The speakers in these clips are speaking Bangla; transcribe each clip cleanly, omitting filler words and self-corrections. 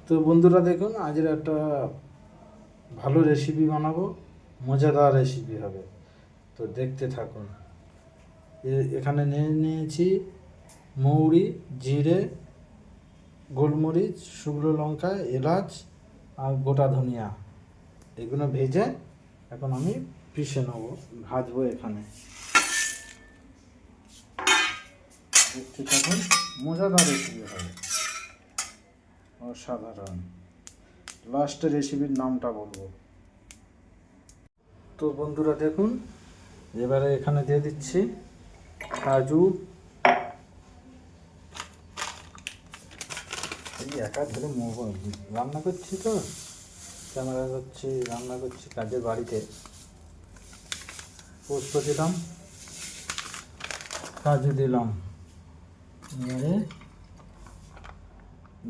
তো বন্ধুরা দেখুন, আজের একটা ভালো রেসিপি বানাবো, মজাদার রেসিপি হবে। তো দেখতে থাকুন। এখানে নিয়েছি মৌরি, জিরে, গোলমরিচ, শুকনো লঙ্কা, এলাচ আর গোটা ধনিয়া। এগুলো ভেজে এখন আমি পিষে নেবো, ভাজবো এখানে। দেখতে থাকুন, মজাদার রেসিপি হবে, অসাধারণ। লাস্টে রেসিপির নামটা বলবো। তো বন্ধুরা দেখুন, এবারে এখানে দিয়ে দিচ্ছি কাজু। এই একা ধরে রান্না করছি, তো ক্যামেরা করছি, রান্না করছি কাজের বাড়িতে। পোস্ত দিলাম, কাজু দিলাম, এবারে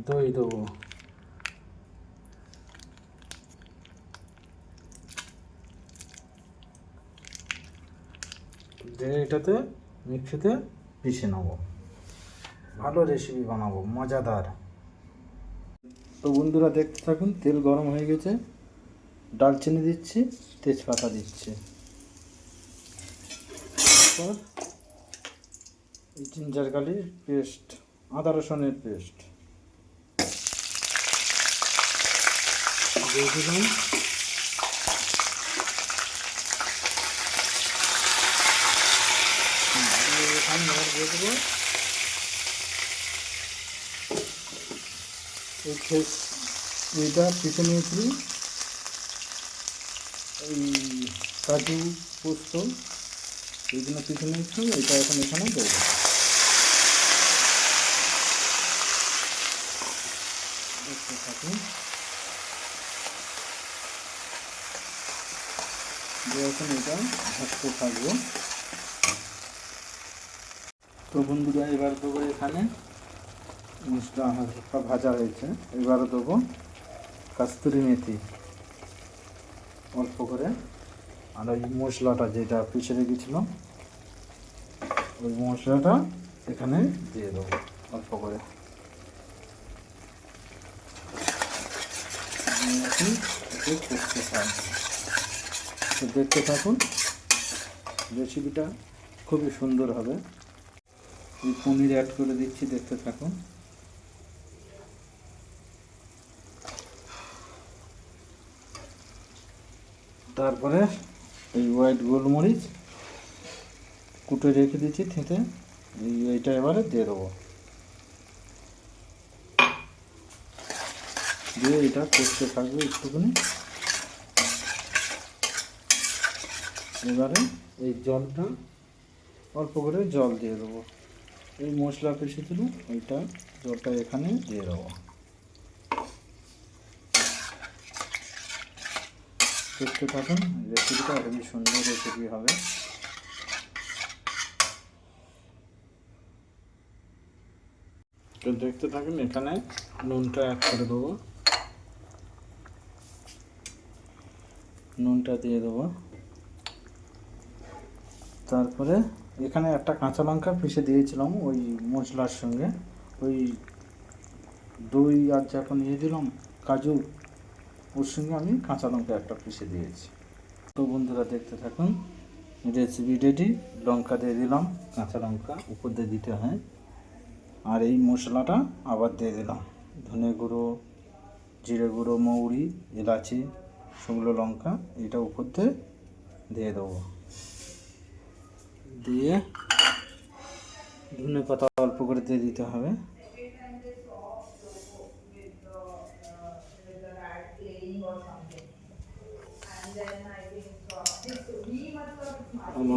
দই দেবো। দিয়ে এটাতে মিক্সিতে পিষে নেবো, ভালো রেসিপি বানাবো, মজাদার। তো বন্ধুরা দেখতে থাকুন, তেল গরম হয়ে গেছে, ডালচিনি দিচ্ছি, তেজপাতা দিচ্ছি। এই জিঞ্জার গার্লিক পেস্ট, আদা রসুনের পেস্ট দিয়ে দিলাম। এখানে দিয়ে দেবো এইটা পিষে নিয়েছি, এই কাজু পোস্ত এইগুলো পিছনে নিচ্ছি, এটা এখন এখানে দেবো। দেখতে থাকুন, এখন এটা ভাজতে থাকবো। তো বন্ধুরা এবার দেবো এখানে মশলা হালকা ভাজা হয়েছে, এবারে দেবো কস্তুরি মেথি অল্প করে, আর ওই মশলাটা যেটা পিষে রেখেছিলাম ওই মশলাটা এখানে দিয়ে দেবো অল্প করে। তো দেখতে থাকুন, রেসিপিটা খুবই সুন্দর হবে। এই পনির অ্যাড করে দিচ্ছি, দেখতে থাকুন। তারপরে এই হোয়াইট গোলমরিচ কুটে রেখে দিচ্ছি থেঁতে, এইটা এবারে দিয়ে দেবো। দিয়ে এটা কষতে থাকবে একটুখানি। এবারে এই জলটা অল্প করে জল দিয়ে দেবো, এই মশলা পেষেছিল ওইটা জলটা এখানে দিয়ে দেবো। দেখতে থাকুন, রেসিপিটা খুবই সুন্দর রেসিপি হবে। তো দেখতে থাকুন, এখানে নুনটা অ্যাড করে দেবো, নুনটা দিয়ে দেবো। তারপরে এখানে একটা কাঁচা লঙ্কা পিষে দিয়েছিলাম ওই মশলার সঙ্গে, ওই দই আর যখন দিলাম কাজু, ওর সঙ্গে আমি কাঁচা লঙ্কা একটা পিষে দিয়েছি। তো বন্ধুরা দেখতে থাকুন, রেসিপি রেডি। লঙ্কা দিয়ে দিলাম, কাঁচা লঙ্কা উপর দিয়ে দিতে হয়, আর এই মশলাটা আবার দিয়ে দিলাম, ধনে গুঁড়ো, জিরে গুঁড়ো, মৌরি, এলাচি, শুকনো লঙ্কা, এটা উপর দিয়ে দেবো। দিয়ে ধনে পাতা অল্প করে দিয়ে দিতে হবে।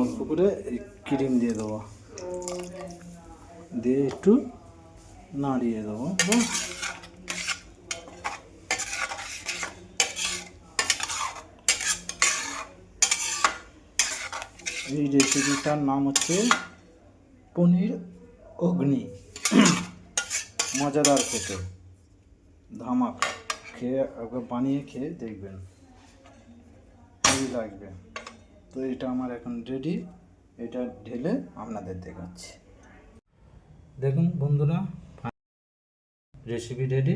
অল্প করে ক্রিম দিয়ে দেবো, দিয়ে একটু নাড়িয়ে দেবো। এই রেসিপিটার নাম হচ্ছে পনির অগ্নি। মজাদার খেতে, ধামাকা। খেয়ে একবার বানিয়ে খেয়ে দেখবেন, ভালোই লাগবে। তো এটা আমার এখন রেডি, এটা ঢেলে আপনাদের দেখাচ্ছি। দেখুন বন্ধুরা, রেসিপি রেডি।